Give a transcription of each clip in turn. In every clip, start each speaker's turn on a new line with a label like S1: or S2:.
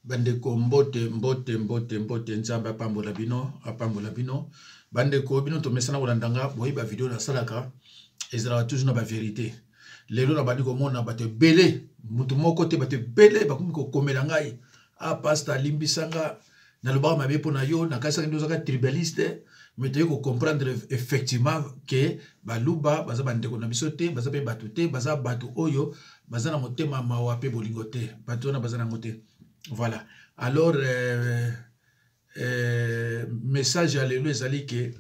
S1: Bandeko mbote nzambe apambola bino bandeko bino tomesana kolandanga boyi ba video na salaka ezala toujours na ba vérité lelo na bandi komona bato belé mutu moko te bato belé bakomi ko komela ngai pasteur limbisanga na loba mabe pona yo na kasa ndo zaka tribaliste mais te ko comprendre effectivement que baluba baza bandeko na biso te baza pe bato te baza bato oyo baza na motema mawa pe bolingo te bato na baza na ngote. Voilà. Alors, message à l'élu ezali que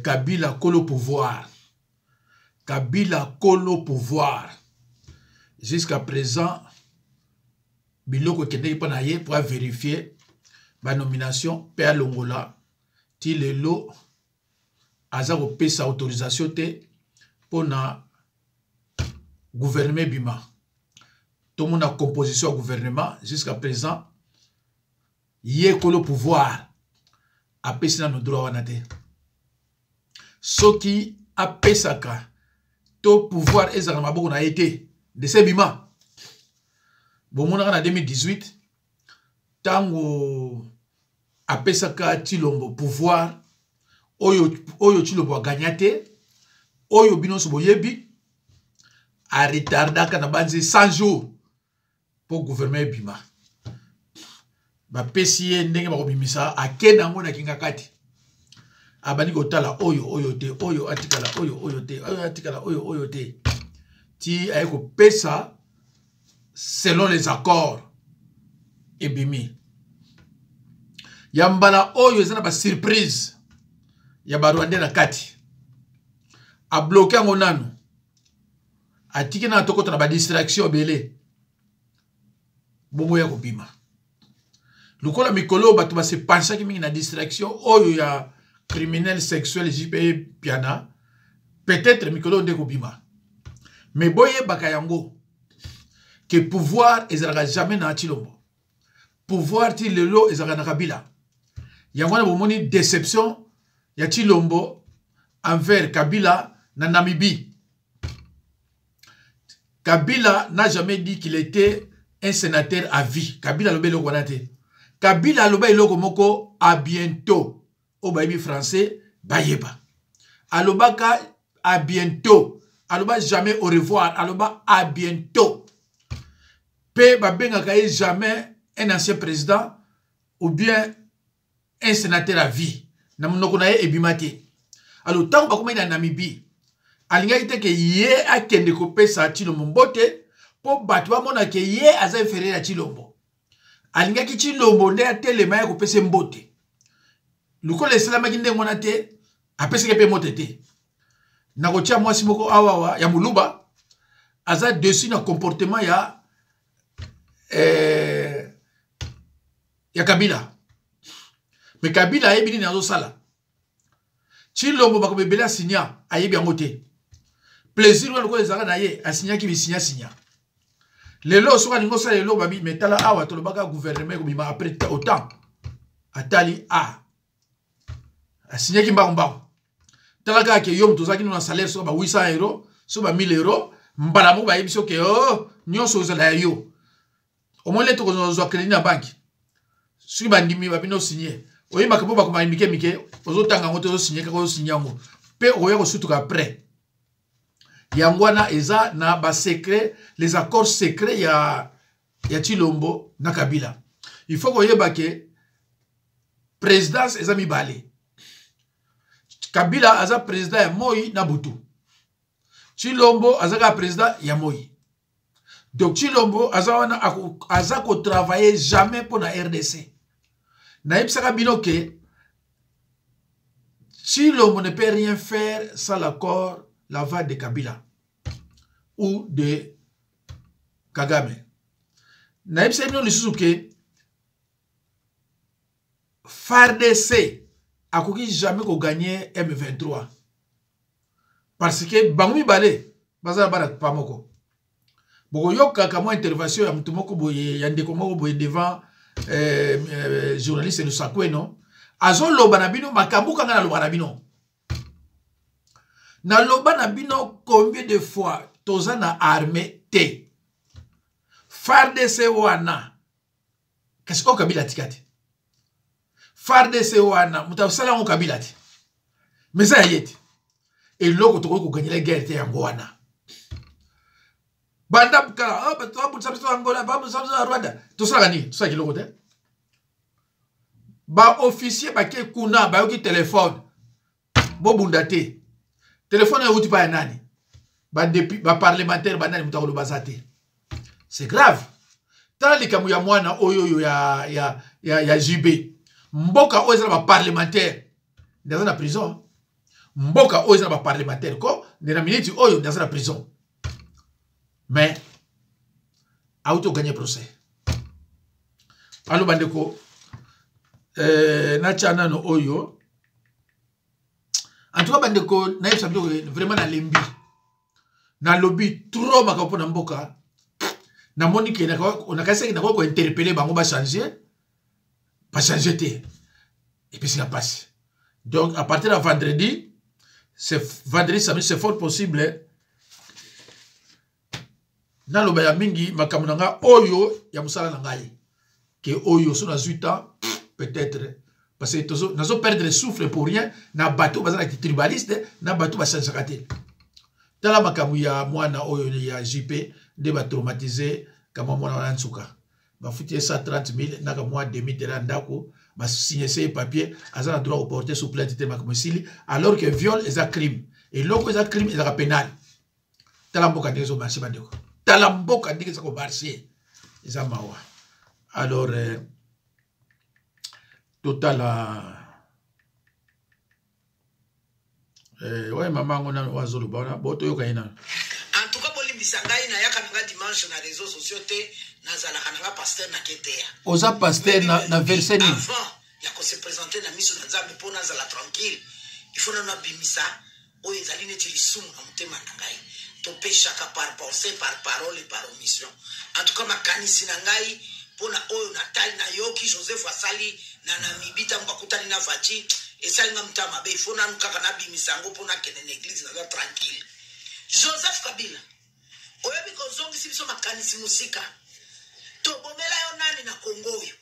S1: Kabila kolo pouvoir. Kabila kolo pouvoir. Jusqu'à présent, biloko kende pa na ye pour vérifier ba nomination Père Longola ti lelo aza ko pesa autorisation te pour na gouverner bima. Tout le monde a composition au gouvernement jusqu'à présent. Yé que le pouvoir a payé nos droits à nate. Ce qui a payé ça, tout pouvoir est dans ma bouche a été de ces bima. Bon, mon en 2018, tant a payé ça tilombo pouvoir, oyo tilombo a gagné, oyo bino sobo yebi a retardé quand a banzi 100 jours. Pour gouverner bima ba pesiye ndenge ba kobimisa akenda ngo na kinga kati abani kotala oyo te oyo atikala oyo te oyo atikala oyo te ti ayeko pesa selon les accords ebimi yambala oyo ezana ba surprise ya ba Rwanda na kati a bloquer ngo nanu atiki na tokota na ba distraction belé bongo ya kopima lukola mikolo bato ba se pensa ki mingi na distraction oyo ya criminel sexuel JP piana peut-être mikolo nde kopima mais boye baka yango que pouvoir ezalaka jamais na Chilombo pouvoir ti lelo ezalaka na Kabila yango na bomoni déception ya Chilombo envers Kabila na Namibie. Kabila n'a jamais dit qu'il était un sénateur à vie. Kabila lobe loko wanate. Kabila lobe loko moko à bientôt. Au baby français, bayeba. Alobaka à bientôt. Aloba jamais au revoir. Aloba à bientôt. Pe babenga kaye jamais un ancien président ou bien un sénateur à vie. Namunoko naye ebimate. Alors tant que bakoma na Namibie. Alinga ite ke ye akende ko pesa Chilombo mbote. Po batwa mona ke ye aza inférieur à Chilombo. Alinga ki Chilombo nde atelema ya ko pese mbote. Lukola esalama ki nde ngona te apese ke pe mote te. Na ko tia mwasi moko awawa ya muluba aza dessus na comportement ya Kabila. Mais Kabila ayebi ni nazo sala. Chilombo bakobebela signa ayebi yango te. Plaisir wa lukola ezaka na ye asinya ki signa. Lelo soka ningo sa lelo babi metala awa to lobaka gouvernement ko bima après autant atali asigné ki mbao talaka ke yom tozaki na salaire so ba 800 euros so ba 1000 euros mbala mo ba yebiso ke nyonso zala yo au moins leto ko zo crédit na banque soki bandimi ba bino signé oyima ke bo ba ko ma mike ozo tanga ngoto zo signé ka ko signé ngo pe oya ko sutuka après Yangwana eza na ba secret les accords secrets ya Chilombo na Kabila. Il faut que yeba ke présidence eza mibale. Kabila aza président ya Moi na Butu. Chilombo aza président ya Moi. Donc Chilombo aza ko travailler jamais pour la RDC. Na yebsaka bino ke Chilombo ne peut rien faire sans l'accord la voix de Kabila ou de Kagame. Naïb se myon lisusu ke FARDC a koki jamais ko gagner M23 parce que bangoumi balé bazala bana pamoko boko yoka kama intervention ya mutu moko boye ya ndeko moko boye devant journaliste de Sakweno azo loba na bino makambu kanga na loba na bino. Na loba na bino combien de fois toza na armée te FARDC wana kasi o Kabila tikati FARDC wana mutasala o Kabila ti mais ça yeti et loko to ko gagner la guerre te yango wana banda kala ba sabso Angola ba sabso Rwanda to sala ni to sala kiloko te ba officier ba ke kuna ba yoki téléphone bo bunda te téléphone ya uti pa nani ba depuis ba parlementaire ba nani mutako bazate c'est grave tala likamu ya mwana oyo ya JB mboka oyo ba parlementaire dans la prison mboka oyo ba parlementaire ko na minute oyo dans la prison mais auto gagner procès alo bandeko na chana no oyo en tout cas bandeko na yebisa bino vraiment na lembi na lobby trop makapo na mboka na moni ke on a cassé na ko interpeller bango ba changer te et puis ça passe donc à partir de vendredi samedi c'est fort possible na loba ya mingi makambo nga oyo ya musala na ngai que oyo so na 8 ans peut-être parce que nazo perdre le souffle pour rien na bateau bazana ki tribaliste na bateau ba changer kate tala makambo ya mwana oyo ya JP de ba traumatiser kama mwana wana nsuka ba futie 130 000 na ka mwa demi terrain ndako ba signer ces papiers azana droit au porter sous plainte te makambo sili alors que viol est un crime et loko est un crime est un pénal tala mboka ndezo marché bandeko tala mboka ndike sa ko marché eza mawa alors total ouais maman on a wazolo bona boto yo kaina
S2: en tout cas bolimbisa ngai na yaka nga dimanche na réseaux sociaux te nazala kana pasteur na ketea
S1: oza pasteur na verset ni
S2: avant ya ko se présenter na miso na nzambe po nazala tranquille il faut na bimisa o ezali neti lisumu na mutema na ngai to peshaka par pensée par parole et par omission en tout cas makanisi na ngai pona oyo natali na yoki Joseph asali na Namibita mbakutani na vachi esalinga mtama be fona nkaka na bimisango pona kene na église na tranquille Joseph Kabila oyebi ko zongi sibiso makanisi musika to bomela yo nani na Kongo yo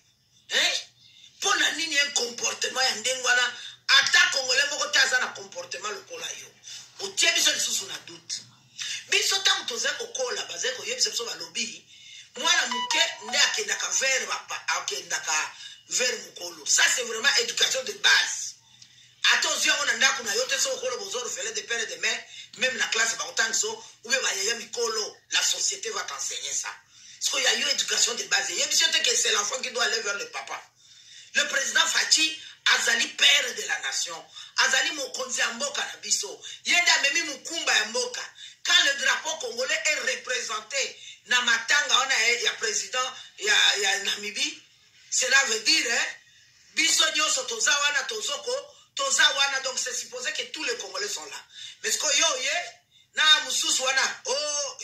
S2: pona nini un comportement ya ndengwana ata Congolais moko taza na comportement lokola yo otie biso lisusu na doute biso tango toza kokola baze ko yebisa biso balobi mwana muke nde akendaka vers akendaka vers mukolo ça c'est vraiment éducation de base attention on ndako na yote so kolo bozoro fele de père et de mère même la classe ba autant so ou ba yaya mikolo la société va t'enseigner ça parce qu'il y a eu éducation de base et bien que c'est l'enfant qui doit aller vers le papa le président Fachi azali père de la nation azali mokonzi ya mboka na biso yenda memi mukumba ya mboka quand le drapeau congolais est représenté na matanga on a ya président ya Namibie cela veut dire biso nyoso toza wana tozoko toza wana donc c'est supposé que tous les Congolais sont là mais ce que yo ye na mususu wana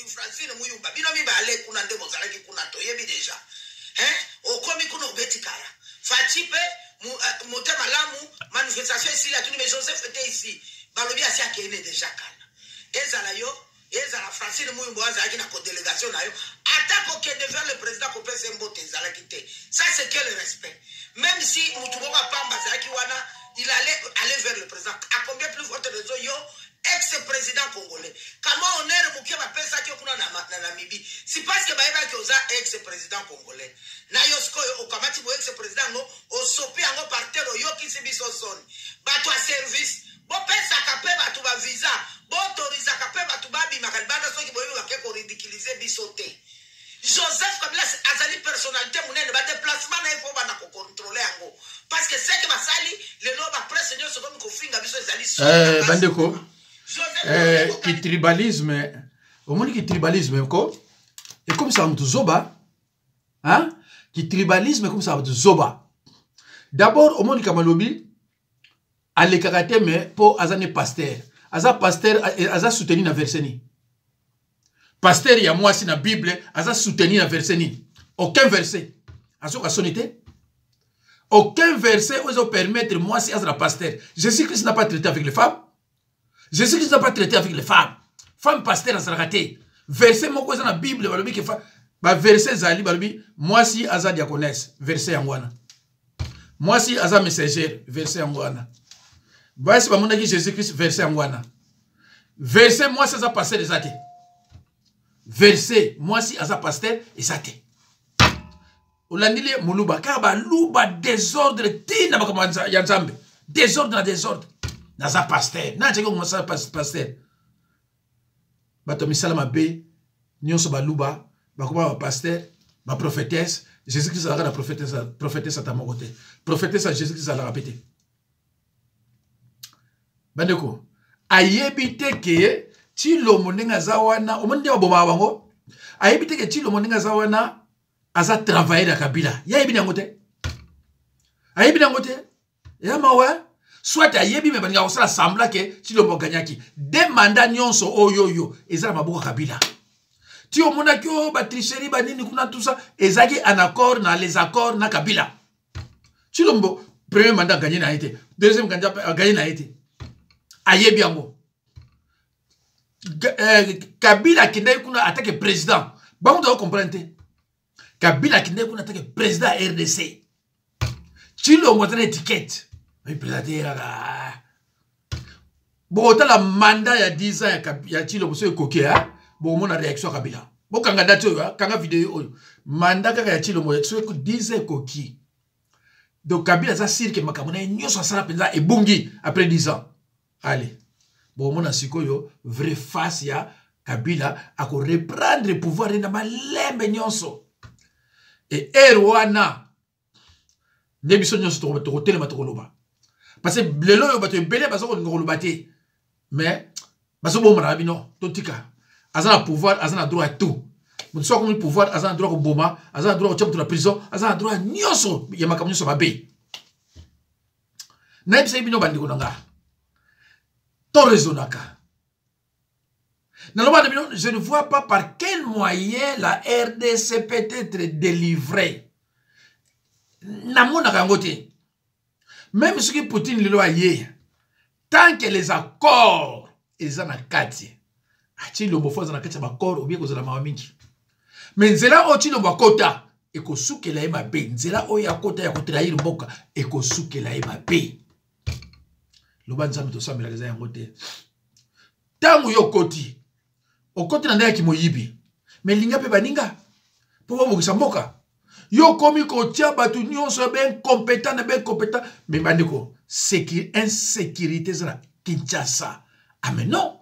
S2: Francine Muyumba bino mi ba ale kuna ndemo zalaki kuna to yebi déjà okomi kuna obetikaya Fachipe motema lamu manifestation ici là tuni mais Joseph était ici balobi asi akene déjà kana ezala yo ezala Francine Muyumba azaki na ko délégation na yo atako kende vers le président ko pesa mbote ezala kité ça c'est quel respect même si mutuboka pamba zaki wana il allait aller vers le président à combien plus votre réseau yo ex-président congolais comment on est remuke ba pesa ki kuna na Namibie si parce que baeba ki oza ex-président congolais na yo sko okamati bo ex-président ngo osopi ngo parter yo ki sibiso son bato a service bo pesa ka pe bato ba visa bo autoriza ka pe bato ba bi makalbana so ki bo yo ke ko ridiculiser bisote Joseph Kabila azali personnalité munene ba déplacement na ifo ba na ko contrôler ngo parce que c'est que basali le no ba presse nyo so comme ko finga biso ezali
S1: bandeko qui tribalisme au monde qui tribalisme ko et comme ça mtu zoba hein qui tribalisme comme ça mtu zoba d'abord au monde kamalobi ale karaté mais pour azane pasteur aza soutenu na verseni pasteur ya moi si na bible aza soutenu na verseni aucun verset asoka sonité aucun verset oso permettre moi si azana pasteur Jésus-Christ n'a pas traité avec les femmes. Jésus-Christ n'a pas traité avec les femmes. Femme pasteur à raté. Verset moko dans la Bible, Ba verset zali balobi moi si aza diaconesse verset yangwana. Moi si aza messager verset yangwana. Voici ba monaki Jésus-Christ verset yangwana. Verset moi si aza pasteur ezate. Verset moi si aza pasteur ezate. Olandili muluba car ba luba désordre tina bakamanza ya nzambe. Désordre na désordre. Naza pasteur. Na tsheko ngasa pasteur. Bato misala mabe nyonso ba luba bakoma ba pasteur, ba prophétesse, Jésus-Christ a la prophétesse à ta côté. Prophétesse à Jésus-Christ a la répété. Bandeko, ayebite ke tilo monenga zawana, omonde wa boma bango. Ayebite ke tilo monenga zawana aza travailler la Kabila. Ya yebi nangote. Ayebi nangote. Ya mawa. Soit ayebi me banga osala sembla ke tilo mboganyaki. De mandat nyonso oyoyo ezala maboka Kabila. Si on a que batricherie banini kuna tout ça ezaki en accord na les accords na Kabila. Si l'ombo premier mandat gagné na été, deuxième mandat gagné na été. Ayebi yango. Kabila kinde kuna attaque président. Ba on doit comprendre. Kabila kinde kuna attaque président RDC. Si l'ombo tane étiquette. Oui président bon la mandat il y a 10 ans il y a Tilo Bosso coquet hein. Bon, mon réaction à Kabila. Bon, quand on a daté, quand on a vidéo, mandat quand a Tilo Bosso que 10 ans coquet. Donc Kabila ça sire que makamona nyo so sala penza et bungi après 10 ans. Allez. Bon, mon asiko vrai face ya Kabila à reprendre le pouvoir na malembe nyonso. Et Erwana Nebiso nyonso to telema to koloba. Parce que lelo yo bato belé baso ko ngoloba te. Mais baso bo mona bino totika. Azana pouvoir, azana droit à tout. Mon soit comme le pouvoir, azana droit au boma, azana droit au chef de la prison, azana droit nyoso ya makamu nyoso babe. Na ebisa bino bandiko nanga. To raisonnaka. Je ne vois pas par quel moyen la RDC peut être délivrée. Namona kangote. Même ce que Poutine le loi hier, tant que les accords ils en a kati. Ati lo mofo na kati ba accord ou bien ko zala mawamingi. Mais nzela o ti lo bakota e ko sukela e mabe. Nzela o ya kota ya ko trahir mboka e ko sukela e mabe. Lo banza mito samela leza yango te. Tangu yo koti. O koti na ndaya ki moyibi. Mais linga pe baninga. Po bo bokisa mboka. Yo komi ko tia batu nyonso ben compétent na ben compétent mais bandiko insécurité zala Kinshasa. Ah mais non.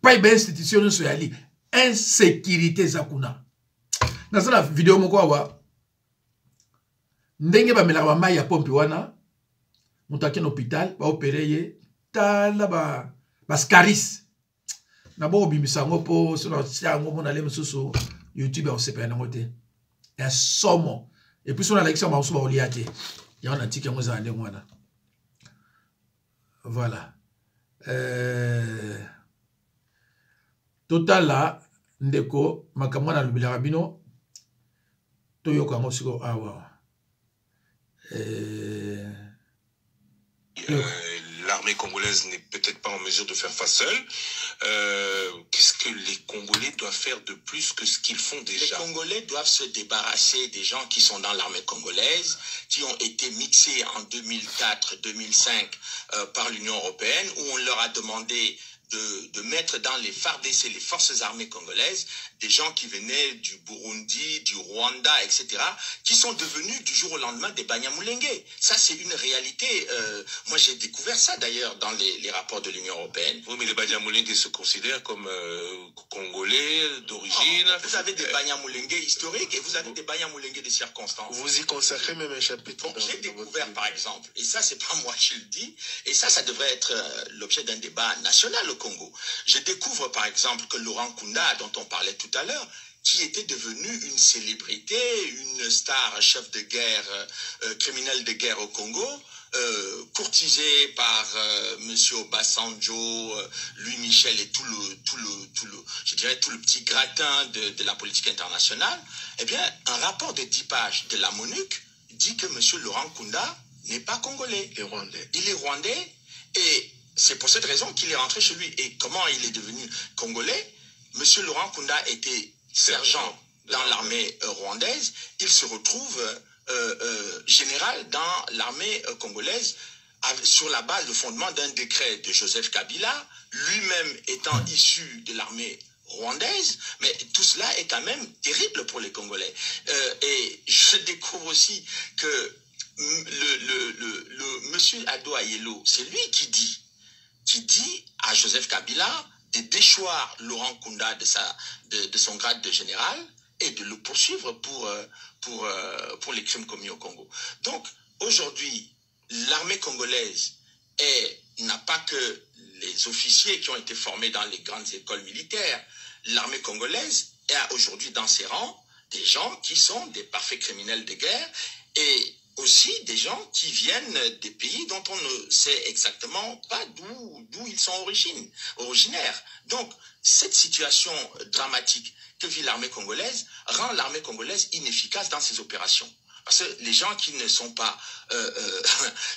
S1: Pas une institution so yali insécurité zakuna. Na la vidéo moko awa ndenge ba mela ba mai ya pompe wana mutaki na hôpital ba opérer ye tala ba scaris. Na bo bimisa ngo po so na siango mona le mususu YouTube on sait pas na ngote. Un somme. Et puis, on a l'élection, on va y aller. Il y a un antique qui a dit voilà. Total là, ndeko, makamwana lubilarabino, toyo kango siko awa.
S3: L'armée congolaise n'est peut-être pas en mesure de faire face seule. Qu'est-ce que les Congolais doivent faire de plus que ce qu'ils font déjà?
S2: Les Congolais doivent se débarrasser des gens qui sont dans l'armée congolaise, qui ont été mixés en 2004-2005 par l'Union européenne, où on leur a demandé de mettre dans les FARDC, les forces armées congolaises, des gens qui venaient du Burundi, du Rwanda, etc., qui sont devenus du jour au lendemain des Banyamulenge. Ça, c'est une réalité. Moi, j'ai découvert ça d'ailleurs dans les rapports de l'Union européenne.
S3: Oui, mais les Banyamulenge se considèrent comme Congolais d'origine.
S2: Vous avez des Banyamulenge historiques et vous avez des Banyamulenge de circonstances.
S3: Vous y consacrez même un chapitre.
S2: Bon, j'ai découvert, par exemple, et ça, c'est pas moi qui le dis, et ça devrait être l'objet d'un débat national au Congo. Je découvre, par exemple, que Laurent Nkunda, dont on parlait tout à l'heure, qui était devenu une célébrité, une star, chef de guerre, criminel de guerre au Congo, courtisé par Monsieur Obasanjo, Louis Michel et tout le petit gratin de la politique internationale, eh bien, un rapport de 10 pages de la MONUC dit que Monsieur Laurent Nkunda n'est pas congolais.
S3: Il est rwandais.
S2: Il est rwandais et c'est pour cette raison qu'il est rentré chez lui. Et comment il est devenu congolais? Monsieur Laurent Nkunda était sergent
S3: dans l'armée rwandaise, il se retrouve général dans l'armée congolaise sur la base de fondement d'un décret de Joseph Kabila, lui-même étant issu de l'armée rwandaise, mais tout cela est quand même terrible pour les Congolais. Et je découvre aussi que le monsieur Ado Ayelo, c'est lui qui dit à Joseph Kabila de déchoir Laurent Kunda de son grade de général et de le poursuivre pour les crimes commis au Congo. Donc, aujourd'hui, l'armée congolaise n'a pas que les officiers qui ont été formés dans les grandes écoles militaires. L'armée congolaise a aujourd'hui dans ses rangs des gens qui sont des parfaits criminels de guerre et aussi des gens qui viennent des pays dont on ne sait exactement pas d'où ils sont originaires. Donc, cette situation dramatique que vit l'armée congolaise rend l'armée congolaise inefficace dans ses opérations. Parce que les gens qui ne sont pas,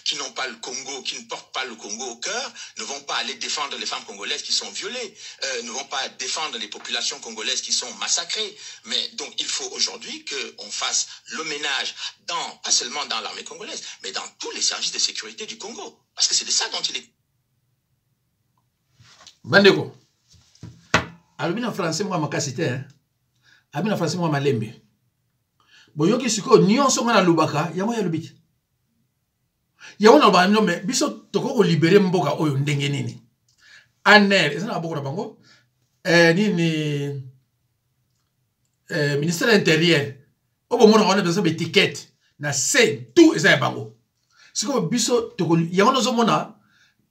S3: qui n'ont pas le Congo, qui ne portent pas le Congo au cœur, ne vont pas aller défendre les femmes congolaises qui sont violées, ne vont pas défendre les populations congolaises qui sont massacrées. Mais donc il faut aujourd'hui qu'on fasse le ménage, pas seulement dans l'armée congolaise, mais dans tous les services de sécurité du Congo. Parce que c'est de ça dont il est.
S1: Bandeko, alobina français moi makasité, hein. Alobina français moi malembe. Boyoki siko nyonso ngana lubaka yango ya lubiki yango na ba no me biso toko ko libérer mboka oyo ndenge nini aner ezana boko na bango nini ministère intérieur obo mona wana beso étiquette na c'est tout eza ya bango siko biso toko yango no zo mona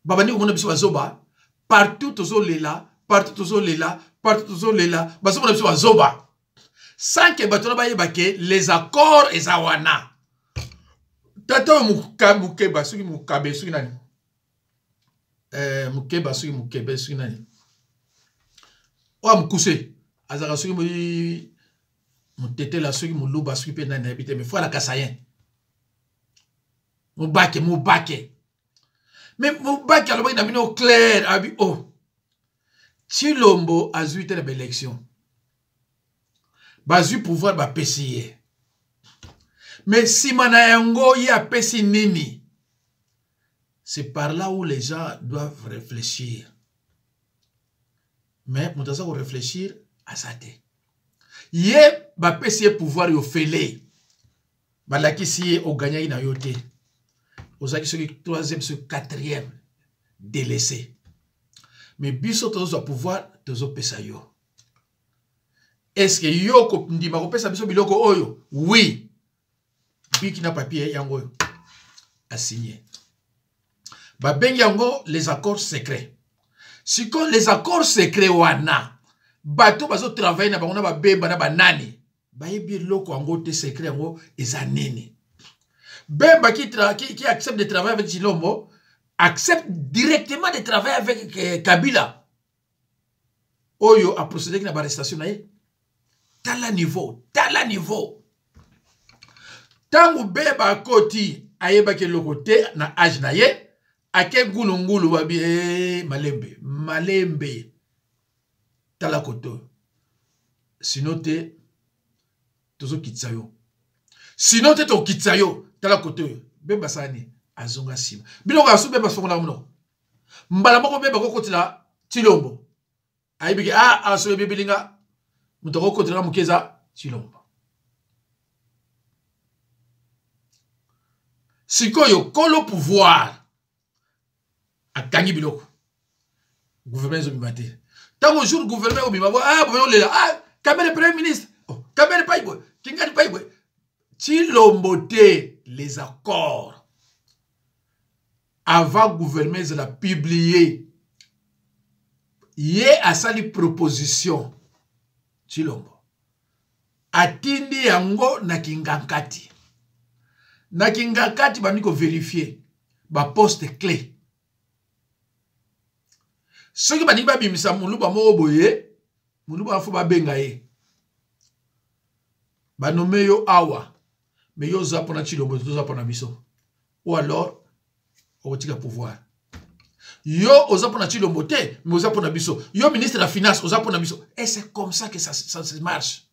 S1: babandi ko mona biso bazoba partout tozo lela baso mona biso bazoba sans que batona bayeba ke les accords ezawana tata mukeba suki mukabe suki nani mukeba suki nani wa mukuse azaka suki mutete la suki muluba suki pe nani habite mais fois la kasayen mubake mais mubake aloba ina bino clair abi oh Chilombo azui tele élection bazu pouvoir ba pesiye. Mais si manayango y a pesi nini, c'est par là où les gens doivent réfléchir. Mais nous devons réfléchir à ça. Yé ba pesiye pouvoir yo fele. Ba la ki si o gagna ina yote. Ozaki ce troisième, ce quatrième délaissé. Mais biso tozo pouvoir tozo pesa yo. Est-ce que yoko ndima ko pesa biso biloko oyo? Oui. Biki na papier yango a signé. Ba bengi yango les accords secrets. Si kon les accords secrets wana bato bazo travailler na bango na ba beba na banani. Ba yebi loko yango te secret yango ezanene. Beba qui accepte de travailler avec Chilombo accepte directement de travailler avec Kabila. Oyo a procédé na ba arrestation na ye. Tala niveau. Tangu beba koti ayeba ke lokote na âge na ye, ake ngulu babi malembe. Tala koto. Sinote tozo kitsayo. Sinote to kitsayo tala koto. Beba sani azonga sima. Biloko asu beba songa muno. Mbala moko beba kokoti la Chilombo. Ayebiki aso bebelinga mutoko kotra mukeza Chilombo. Sikoyo kolo pouvoir a gagné biloko. Gouvernement zomimate. Tango jour gouvernement obimabo boyo lela Kabila premier ministre. Kabila paibo, kingani paibo. Chilombo te les accords. Avant gouvernement de la publier. Yé a sali proposition. Chilombo. Atindi yango na kingankati. Na kingankati baniko vérifier. Ba poste clé. Ce qui baniko bimisa muluba mo boye. Muluba fo ba benga ye. Ba nommé yo awa. Mais yo zapona Chilombo to zapona biso. Ou alors otika pouvoir. Yo ozapona Chilombo te, mais ozapona biso. Yo ministre de la finance ozapona biso. Et c'est comme ça que ça marche.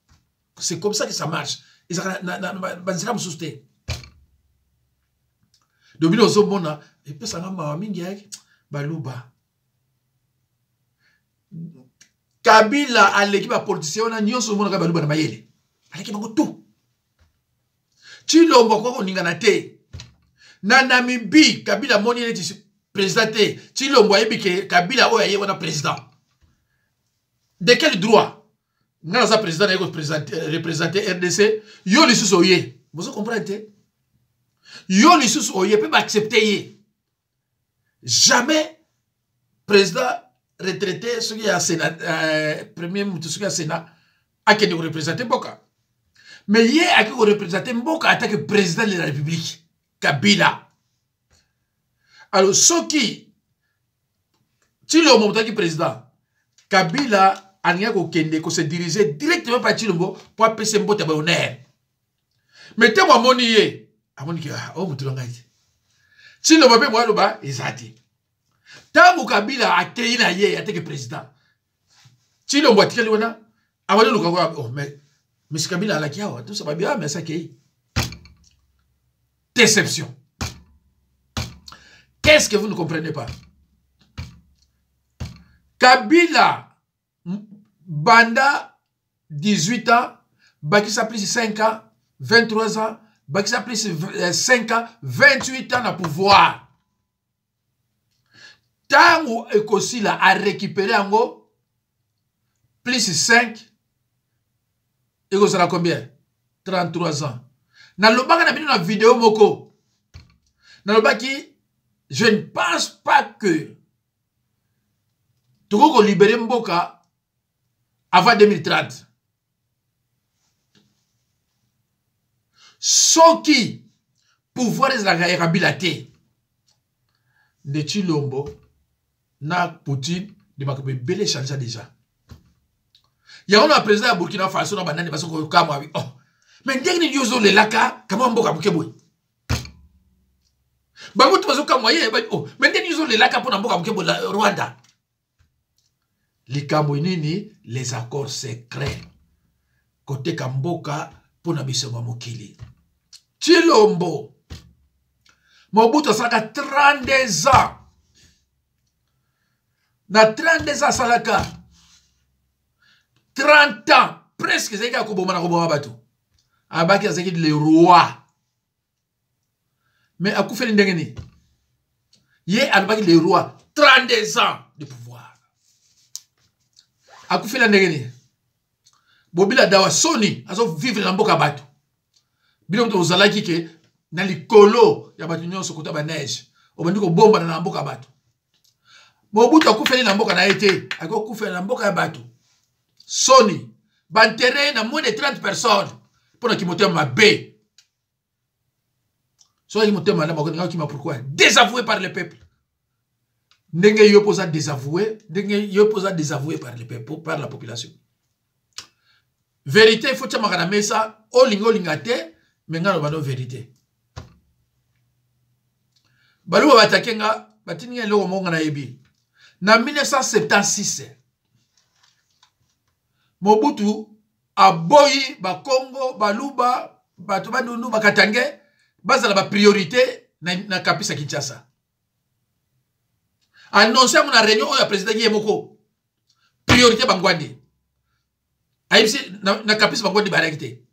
S1: C'est comme ça que ça marche. Ils ont banzira mususte. Dobino zomona et puis ça ngamba mingi baluba. Kabila à l'équipe politicien on a nyonso mona baluba na mayele. Aleki bango tout. Chilombo ko ningana te. Na Namibie Kabila moni neti président. Chilombo yebi ke Kabila oya ye wana président. De quel droit? Nous sommes président et représenter RDC. Yo li sous oye. Vous comprenez? Yo li sous oye peut accepter. Jamais président retraité ce qui est à Sénat, premier ce qui est à Sénat, a qui représenter Mboka. Mais il y a qui représenter Mboka en tant que président de la République. Kabila. Alors, ce qui, si le moment qui président, Kabila Ania ko kende ko se diriger directement par Chilombo pour appeler Mbote ba honneur. Mais te mo moni ye, amoni ki o mutulanga ite. Chilombo pe mo loba ezati. Tangu Kabila akei na ye ateke président. Chilombo atikeli wana awali luka kwa oh mais Kabila ala kiawa tout ça va bien mais ça kei. Déception. Qu'est-ce que vous ne comprenez pas? Kabila Banda 18 ans, Bakissa plus 5 ans, 23 ans, Bakissa plus 5 ans, 28 ans à pouvoir. Tango Ekosila a récupéré en gros, plus 5, et ça combien? 33 ans. Dans le bac, on a une vidéo moko. Dans le bac, je ne pense pas que tu vas libérer Mboka avant 2030. Ce qui pouvoir est la réhabilité de Chilombo na Poutine de Makobe Bele change déjà. Il y a un président à Burkina Faso na banane parce que comme oh mais dès que nous usons les laka comment Mboka Bukeboy. Bango tu vas comme moyen oh mais dès que nous usons les laka pour Mboka Bukeboy Rwanda. Les Kamoinini, les accords secrets. Côté Kamboka, pour Nabisoma Mokili. Chilombo. Mobutu Salaka 32 ans. Na 32 ans Salaka. 30 ans. Presque c'est qu'il Koboma Koboma Batou. Abaki a dit le roi. Mais à coup fait l'indengeni. Yé Abaki le roi. 32 ans de pouvoir. Akufi la ndengeni bobila dawa soni azo vivre na mboka bato bilo mto ozalaki ke na likolo ya bato nyonso kota ba neige obandi ko bomba na mboka bato Mobutu akufeli na mboka na ete akufeli na mboka ya bato soni bantere na moins de 30 personnes pour kimotema mabe so kimotema na bakona kima pourquoi désavoué par le peuple. Ndenge yo posa désavoué, par le peuple, par la population. Vérité, il faut que tu aies ça, olingo lingate, mais ngano bano vérité. Balu batakenga, batini lo monga na yebi. Na 1976, Mobutu aboyi ba Congo, baluba, batuba nunu bakatange, bazala ba priorité na kapisa Kinshasa. Annoncé à mon réunion au président Yemoko. Priorité Bangwandi. Aïbsi na kapis Bangwandi barekte.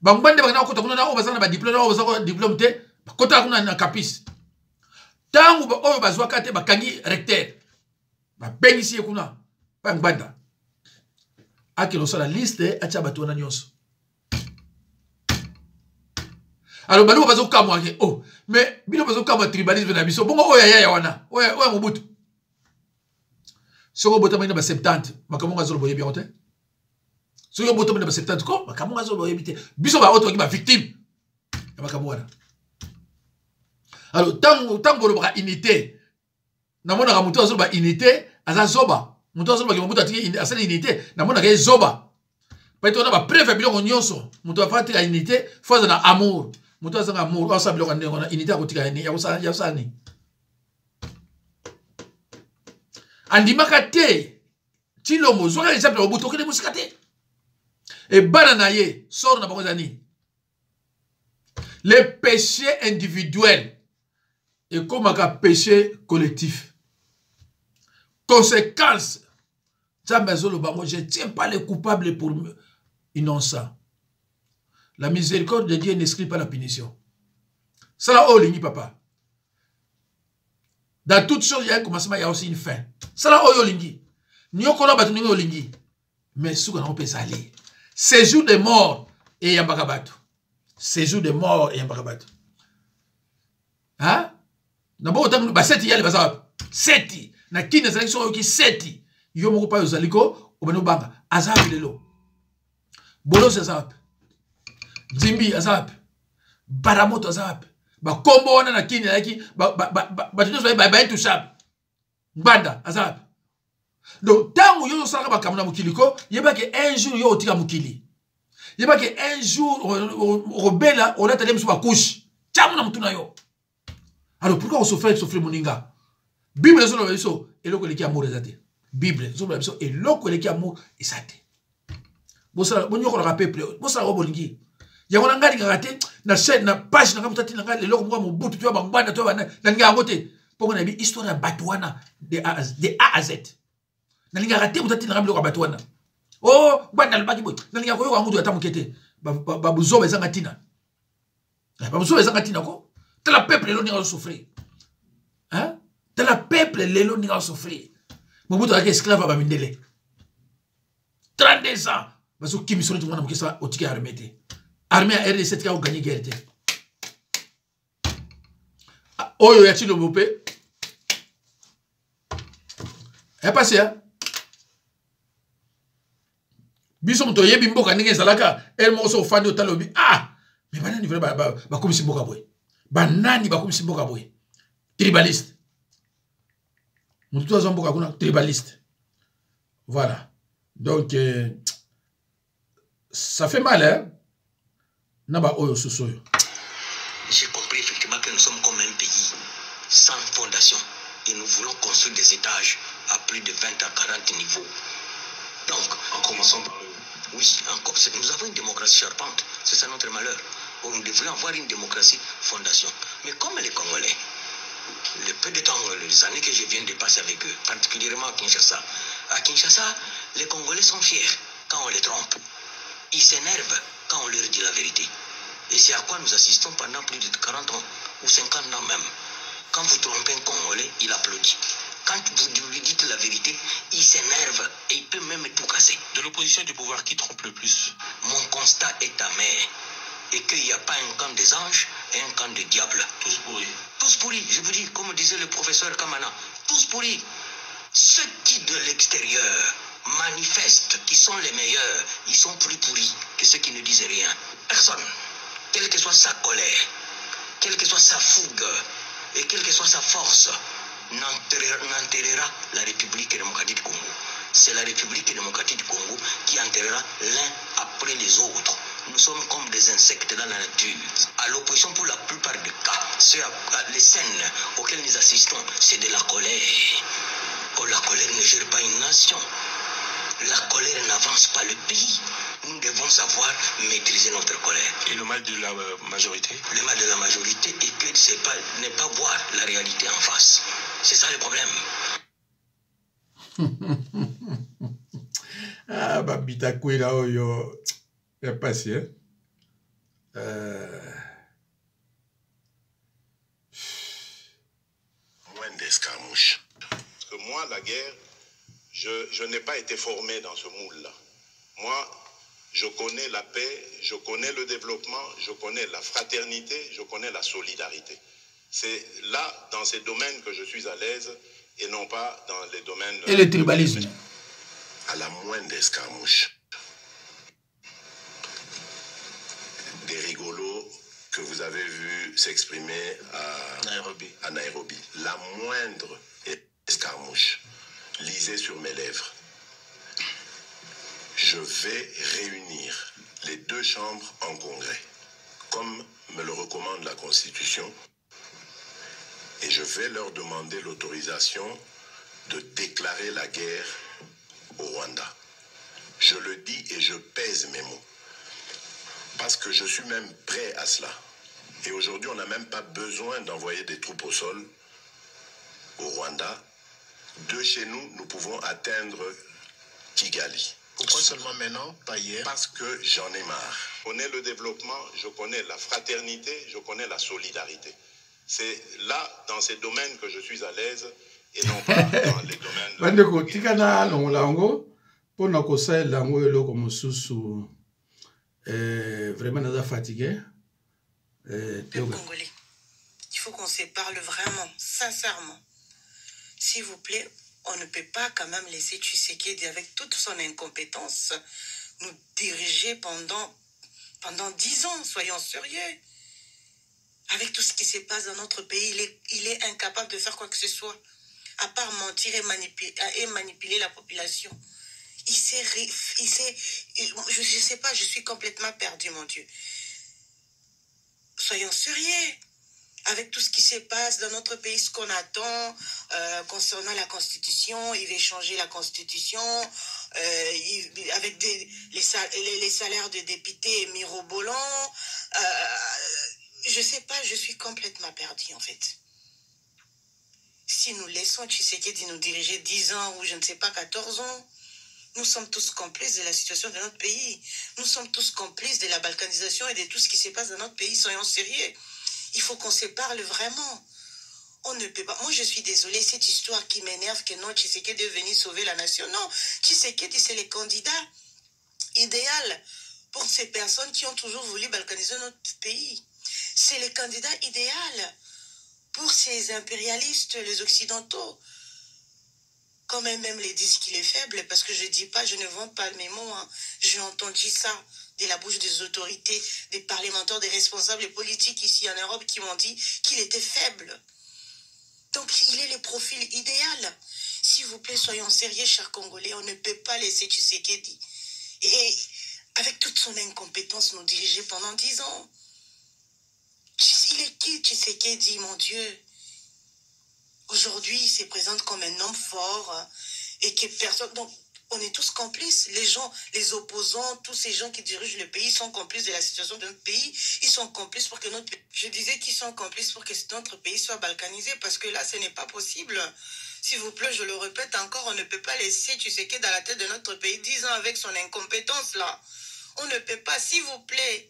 S1: Bangwandi bangna ko tokuna na obazana ba diplôme na obazako diplôme te kota kuna na kapis. Tangu ba o bazwa kate ba kangi recteur. Ba bengisi kuna Bangbanda. Akilo sala liste acha batu na nyonso. Alors balu bazo kamwa ke oh mais bino bazo kamwa tribalisme na biso bongo oya ya wana oya Mobutu soko bota mena ba 70 makamonga zolo boyebi ote soko bota mena ba 70 ko makamonga zolo boyebi te biso ba oto ki ba victime ya makamonga. Alors tango lo ba unité na mona ka mutu azolo ba unité aza zoba mutu azolo ba Mobutu ati asali unité na mona ka zoba pa to na ba preuve biloko nyonso mutu afati ka unité fois na amour. Mutu azanga amour asa biloko ndenge na unité akotika ni ya usani andimaka te Chilombo zoka exemple Mobutu okende musika te Et bananaye, sort na bango zani. Les péchés individuels et comme un péché collectif. Conséquence. Je ne tiens pas les coupables pour innocents. La miséricorde de Dieu n'exclut pas la punition. Ça là, oh, l'igni, papa. Dans toute chose, il y a un commencement, il y a aussi une fin. Ça là, oh, l'ingui. N'y a pas de l'ingui. Mais ce qu'on peut s'aller. Séjour de mort et yambakabato. Séjour de mort et yambakabato. Hein? D'abord, bah, seti yali bazab. Seti. Na kine sélection yoki seti. Yo moko pa yozaliko, obano banga. Azab lelo. Bolos azab. Jimbi azab. Baramoto azab. Ba kombo wana na kine yaki ba tuno ba intouchable. Banda azab. Donc tango yo sala ba kamuna mukiliko, yeba ke un jour yo otika mukili. Yeba ke un jour robela on a télé sur ba couche. Chamuna mutuna yo. Alors pourquoi on souffre moninga? Bible zo na biso eloko leki amour ezate. Bible zo na biso eloko leki amour ezate. Bosala bonyoko na peuple, bosala ko bolingi. Yango na ngadi ngate na chaîne na page na kamutati na ngadi eloko mwa mobutu to ba ngwana to ba na ngango te. Poko na bi histoire ya batwana de A à Z. Na linga ngate mutati na ngabilo ka batwana. Oh, banda lubaki boy. Na linga ko yo ngudu ata mukete. Ba buzo bezanga tina. Ba buzo bezanga tina ko. T'as la peuple l'élo n'a souffrir. Hein? T'as la peuple l'élo n'a souffrir. Mon bout de esclave à Mindele. 32 ans. Parce que Kim Soni tout le monde a ça au ticket armé. Armée à RD7 qui a gagné guerre. Oh, y a-t-il le mopé? Eh, passé, hein? Bisson to yebi mboka ninge salaka. Elle m'a aussi fan de talobi. Ah! Mais banani ba comme si mboka boy. Banani ba comme si mboka boy. Tribaliste. Mon tout mboka kuna tribaliste. Voilà. Donc ça fait mal hein. Naba oyo sosoyo.
S2: J'ai compris effectivement que nous sommes comme un pays sans fondation et nous voulons construire des étages à plus de 20 à 40 niveaux. Donc, en commençant par oui, nous avons une démocratie charpente, c'est ça notre malheur. Nous devrions avoir une démocratie fondation. Mais comme les Congolais, le peu de temps, les années que je viens de passer avec eux, particulièrement à Kinshasa, les Congolais sont fiers quand on les trompe. Ils s'énervent quand on leur dit la vérité. Et c'est à quoi nous assistons pendant plus de 40 ans ou 50 ans même. Quand vous trompez un Congolais, il applaudit. Quand vous lui dites la vérité, il s'énerve et il peut même tout casser.
S3: De l'opposition du pouvoir, qui trompe le plus?
S2: Mon constat est amer. Et qu'il n'y a pas un camp des anges et un camp des diables.
S3: Tous pourris.
S2: Tous pourris, je vous dis, comme disait le professeur Kamana, tous pourris. Ceux qui de l'extérieur manifestent qu'ils sont les meilleurs, ils sont plus pourris que ceux qui ne disent rien. Personne, quelle que soit sa colère, quelle que soit sa fougue et quelle que soit sa force, n'enterrera la République démocratique du Congo. C'est la République démocratique du Congo qui enterrera l'un après les autres. Nous sommes comme des insectes dans la nature. À l'opposition, pour la plupart des cas, les scènes auxquelles nous assistons, c'est de la colère. Oh, la colère ne gère pas une nation. La colère n'avance pas le pays. Nous devons savoir maîtriser notre colère.
S3: Et le mal de la majorité?
S2: Le mal de la majorité est que n'est pas voir la réalité en face. C'est ça le problème.
S1: Ah, babita kwela oyo. Y'a pas si, hein?
S4: Moins d'escarmouches. Parce que moi, la guerre, je n'ai pas été formé dans ce moule-là. Moi, je connais la paix, je connais le développement, je connais la fraternité, je connais la solidarité. C'est là, dans ces domaines, que je suis à l'aise et non pas dans les domaines...
S1: Et le tribalisme.
S4: À la moindre escarmouche. Des rigolos que vous avez vus s'exprimer à Nairobi. La moindre escarmouche. Lisez sur mes lèvres. Je vais réunir les deux chambres en congrès, comme me le recommande la Constitution, et je vais leur demander l'autorisation de déclarer la guerre au Rwanda. Je le dis et je pèse mes mots. Parce que je suis même prêt à cela. Et aujourd'hui, on n'a même pas besoin d'envoyer des troupes au sol au Rwanda. De chez nous, nous pouvons atteindre Kigali.
S5: Pourquoi seulement maintenant, pas hier?
S4: Parce que j'en ai marre. Je connais le développement, je connais la fraternité, je connais la solidarité. C'est là, dans ces domaines, que je suis à l'aise et non pas dans les domaines...
S1: Bandeko, tikana longo, pour nous conseiller lango eloko mosusu, vraiment naza fatigué.
S2: Le Congolais, il faut qu'on se parle vraiment, sincèrement. S'il vous plaît, on ne peut pas quand même laisser Tshisekedi, avec toute son incompétence, nous diriger pendant 10 ans, soyons sérieux. Avec tout ce qui se passe dans notre pays, il est incapable de faire quoi que ce soit, à part mentir et manipuler la population. Je sais pas, je suis complètement perdu, mon Dieu. Soyons sérieux. Avec tout ce qui se passe dans notre pays, ce qu'on attend concernant la Constitution, il va changer la Constitution, avec les salaires de députés mirobolants. Je sais pas, je suis complètement perdue en fait. Si nous laissons Tshisekedi nous diriger 10 ans ou je ne sais pas 14 ans, nous sommes tous complices de la situation de notre pays. Nous sommes tous complices de la balkanisation et de tout ce qui se passe dans notre pays. Soyons sérieux. Il faut qu'on se parle vraiment. On ne peut pas. Moi, je suis désolée, cette histoire qui m'énerve que non, Tshisekedi est venu sauver la nation. Non, Tshisekedi, c'est le candidat idéal pour ces personnes qui ont toujours voulu balkaniser notre pays. C'est le candidat idéal pour ces impérialistes, les occidentaux. Quand même les disent qu'il est faible, parce que je dis pas, je ne vends pas mes mots. Hein. J'ai entendu ça de la bouche des autorités, des parlementaires, des responsables politiques ici en Europe qui m'ont dit qu'il était faible. Donc il est le profil idéal. S'il vous plaît, soyons sérieux, chers Congolais, on ne peut pas laisser Tshisekedi. Et avec toute son incompétence, nous diriger pendant 10 ans. Il est qui Tshisekedi, mon Dieu? Aujourd'hui, il se présente comme un homme fort et que personne... Donc, on est tous complices. Les gens, les opposants, tous ces gens qui dirigent le pays sont complices de la situation de notre pays. Ils sont complices pour que notre pays... Je disais qu'ils sont complices pour que notre pays soit balkanisé parce que là, ce n'est pas possible. S'il vous plaît, je le répète encore, on ne peut pas laisser Tshisekedi dans la tête de notre pays 10 ans avec son incompétence là. On ne peut pas, s'il vous plaît.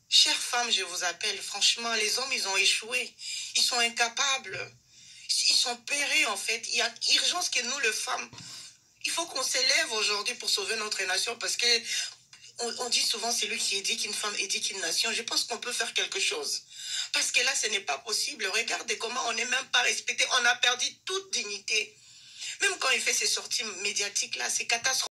S2: Chères femmes, je vous appelle, franchement, les hommes, ils ont échoué. Ils sont incapables. Ils sont pérés, en fait. Il y a urgence que nous, les femmes, il faut qu'on s'élève aujourd'hui pour sauver notre nation parce que on dit souvent c'est lui qui éduque une femme, éduque une nation. Je pense qu'on peut faire quelque chose. Parce que là, ce n'est pas possible. Regardez comment on n'est même pas respecté. On a perdu toute dignité. Même quand il fait ses sorties médiatiques, là, c'est catastrophique.